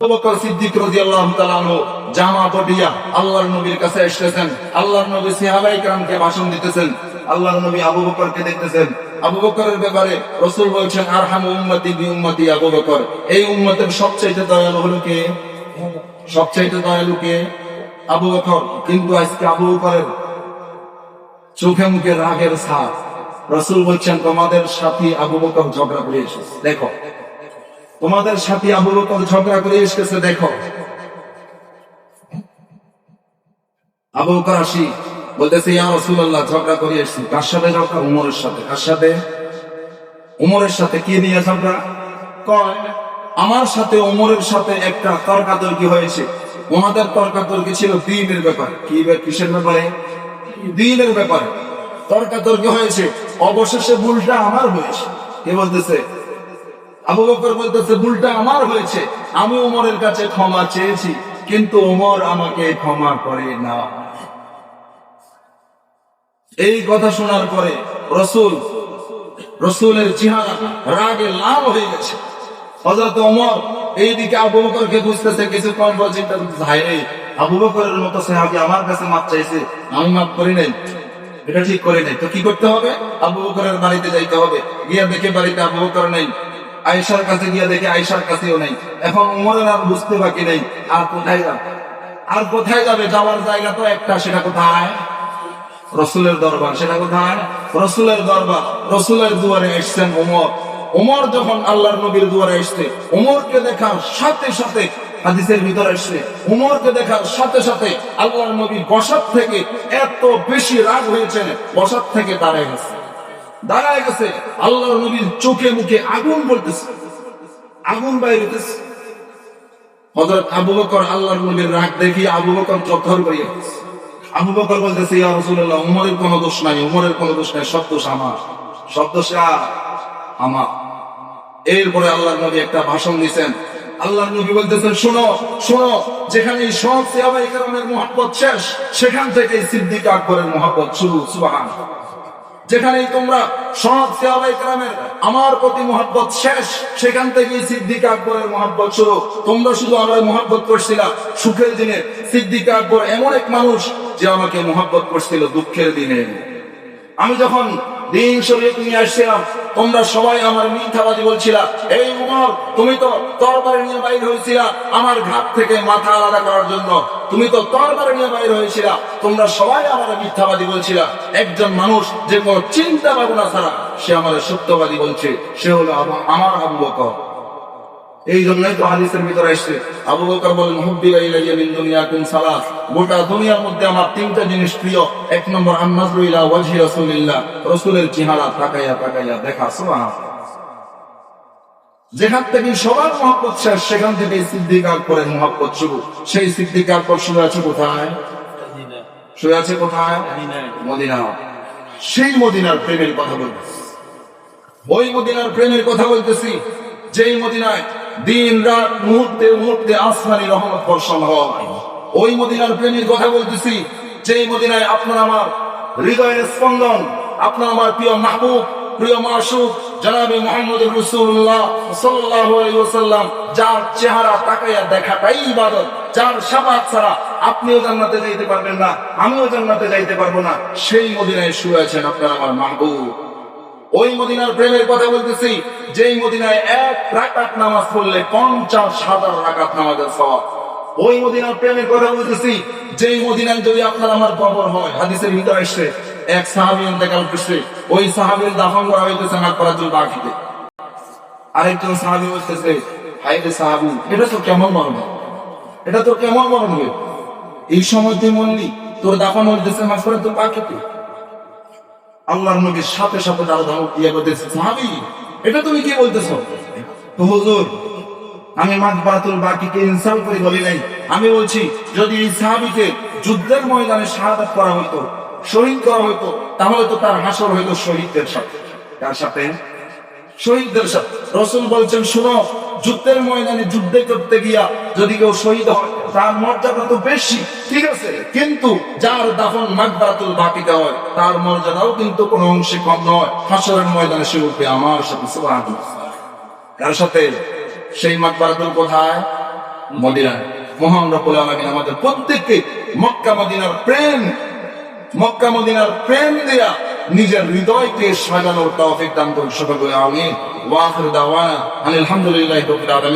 আবু বকর সিদ্দিক রাদিয়াল্লাহু তাআলা আনহু জামা পটিয়া আল্লাহর নবীর কাছে এসেছেন। আল্লাহর নবী সাহাবায়ে কেরামকে ভাষণ দিতেছেন। আল্লাহর নবী আবু বকরকে দেখতেছেন। আবু বকরের ব্যাপারে রাসূল বলেছেন, আরহামু উম্মতি বি উম্মতি আবু বকর। এই উম্মতের সবচেয়ে দয়ালু হলো কে? সবচেয়ে দয়ালু কে? আবু বকর। কিন্তু আজকে আবু বকরের চোখে মুখে রাগের ছাপ। রাসূল বলছেন, তোমাদের সাথী আবু বকর ঝগড়া করে এসেছে, দেখো। তোমাদের সাথে আবু বকর ঝগড়া করে এসেছে, দেখো। আবু বকর আসি বলতেছে, ইয়া রাসূলুল্লাহ, ঝগড়া করে এসেছি। কার সাথে ঝগড়া? উমরের সাথে। কার সাথে? উমরের সাথে। কি নিয়ে ঝগড়া? কয়, আমার সাথে উমরের সাথে একটা তর্কাতর্কি হয়েছে। ওনাদের তর্কাতর্কি ছিল দ্বীনের ব্যাপারে। কিসের ব্যাপারে? দ্বীনের ব্যাপারে তর্কাতর্কি হয়েছে। অবশেষে ভুলটা আমার হয়েছে। কে বলতেছে? আবু বকর বলতেছে, ভুলটা আমার হয়েছে। আমি ওমরের কাছে ক্ষমা চেয়েছি, কিন্তু ওমর আমাকে ক্ষমা করে না। এই কথা শোনার পরে রসুলের চেহারা রাগে লাল হয়ে গেছে। হযরত ওমর এইদিকে আবু বকরকে বুঝতেছে, কিছুক্ষণ পর চিন্তা করতেছে, হায় রে, আবু বকরের মতো সাহাবী আমার কাছে মাপ চাইছে, আমি মাপ করি নাই, এটা ঠিক করে নাই। তো কি করতে হবে? আবু বকরের বাড়িতে যাইতে হবে। গিয়া দেখে বাড়িতে আবু বকর নেই। আয়েশার কাছে গিয়া দেখে আয়েশার কাছেও নেই। এখন উমরের আর বুঝতে বাকি নেই, আর কোথায় যাবে? আর কোথায় যাবে? যাওয়ার জায়গা তো একটা, সেটা কোথায়? রসুলের দরবার। সেটা কোথায়? রসুলের দরবার। রসুলের দুয়ারে এসছেন ওমর। ওমর যখন আল্লাহর নবীর দুয়ারে এসছে, ওমরকে দেখার সাথে সাথে, হাদিসের ভিতরে এসছে, ওমরকে দেখার সাথে সাথে আল্লাহর নবী বসার থেকে এত বেশি রাগ হয়েছেন, বসার থেকে দাঁড়ায় গেছে। আল্লাহর নবীর চোখে মুখে আগুন বলতেছে, আগুন বাইর হইতেছে। হযরত আবু বকর আল্লাহর নবীর রাগ দেখি আবু বকর চোখর করিয়া গেছে। আবু বকর বলতেছে, ইয়া রাসূলুল্লাহ, উমরের কোনো দোষ নাই, উমরের কোনো দোষ নাই, সব দোষ আমার, সব দোষ আমার। এরপরে আল্লাহর নবী একটা ভাষণ দিয়েছেন। আল্লাহর নবী বলতেছেন, শোনো শোনো, যেখানে সব সাহাবায়ে কেরামের মহব্বত শেষ, সেখান থেকে সিদ্দিক আকবরের মহব্বত শুরু। সুবহানাল্লাহ। যেখানেই তোমরা সব সাহাবায়ে কেরামের আমার প্রতি মহব্বত শেষ, সেখান থেকে সিদ্দিক আকবরের মহব্বত শুরু। তোমরা শুধু আমার মহব্বত করছিলা সুখের দিনে, সিদ্দিক আকবর এমন এক মানুষ যে আমাকে মহব্বত করছিল দুঃখের দিনে। আমি যখন দিন শরীয়ত নিয়ে আসছিলাম, তোমরা সবাই আমার মিথ্যাবাদী বলছিলা। এই উমর, তুমি তো তরবারি নিয়ে বাইর হয়েছিলা আমার ঘাট থেকে মাথা আলাদা করার জন্য, তুমি তো তরবারি নিয়ে বাইর হয়েছিলা। তোমরা সবাই আমার মিথ্যাবাদী বলছিলা। একজন মানুষ যে কোনো চিন্তা ভাবনা ছাড়া সে আমার সত্যবাদী বলছে, সে হলো আমার আবু বকর। এই জন্যই তো হাদিসের ভিতরে আসছে, আবু বকর বলেন, হুব্বিবা ইলাইয়া মিন দুনিয়াকুম সালাস, গোটা দুনিয়ার মধ্যে আমার তিনটা জিনিস প্রিয়। এক নম্বর, আন-নাযরু ইলা ওয়াজহি রাসূলিল্লাহ, রাসূলের চেহারা তাকাইয়া তাকাইয়া দেখা। সুবহানাল্লাহ। যেখান থেকে সবার মহব্বত শেষ, সেখান থেকে সিদ্দিক আকবরের মহব্বত শুরু। সেই সিদ্দিক আকবর শুয়ে আছে কোথায়? শুয়ে আছে কোথায়? মদিনা। সেই মদিনার প্রেমের কথা বলতেছি, ওই মদিনার প্রেমের কথা বলতেছি, যেই মদিনায় দিন রাত মুহূর্তে মুহূর্তে আসমানি রহমত বর্ষণ হয়। ওই মদিনার প্রেমের কথা বলতেছি, যেই মদিনায় আপনার আমার হৃদয়ের স্পন্দন, আপনার আমার প্রিয় মাহবুব, প্রিয় মাশূক জনাবে মুহাম্মদুর রাসূলুল্লাহ সাল্লাল্লাহু আলাইহি ওয়াসাল্লাম, যার চেহারা তাকাইয়া দেখাটাই ইবাদত, যার শাফাআত ছাড়া আপনিও জান্নাতে যাইতে পারবেন না, আমিও জান্নাতে যাইতে পারবো না, সেই মদিনায় শুয়ে আছেন আপনার আমার মাহবুব। ওই মদিনার প্রেমের কথা বলতেছি, যেই মদিনায় এক রাকাত নামাজ পড়লে 50,000 রাকাত নামাজের সওয়াব। ওই মদিনার প্রেমের কথা বলতেছি, যেই মদিনায় যদি আপনার আমার কবর হয়, হাদিসের ভিতরে আসছে, এক সাহাবী ইন্তেকাল করছে, ওই সাহাবীর দাফন করা হইতেছে মাকবারাতুল বাকিতে। আরেকজন সাহাবী বলতেছে, হায় রে সাহাবী, এটা তো কেমন মরণ, এটা তো কেমন মরণ হবে, এই সময় তুই মরলি, তোর দাফন হইতেছে মাকবারাতুল বাকিতে। আল্লাহর নবীর সাথে সাথে তারা ধমক দিয়ে বলতেছে, সাহাবী, এটা তুমি কি বলতেছো? তো হুজুর, আমি মাকবারাতুল বাকিকে ইনসাল্ট করে বলি নাই, আমি বলছি যদি এই সাহাবীকে যুদ্ধের ময়দানে শাহাদাত করা হতো, শহীদ করা হতো, তাহলে তো তার হাসর হইতো শহীদদের সাথে। কার সাথে? শহীদদের সাথে। রাসূল বলছেন, শুনো, যুদ্ধের ময়দানে যুদ্ধ করতে গিয়া যদি কেউ শহীদ হয়, তার মর্যাদা তো বেশি, ঠিক আছে, কিন্তু যার দাফন মাকবারাতুল বাকিতে হয়, তার মর্যাদাও কিন্তু কোনো অংশে কম নয়। হাসরের ময়দানে সে উঠবে আমার সাথে। সুবহানাল্লাহ। কার সাথে? সেই মাকবারাতুল কোথায়? মদিনায়। মহান রব্বুল আলামিন আমাদের প্রত্যেককে মক্কা মদিনার প্রেম দিয়া নিজের হৃদয়কে সাজানোর তৌফিক দান করুন। সকলে আমিন। ওয়া আখিরু দাওয়ানা আলহামদুলিল্লাহি রাব্বিল আলামিন।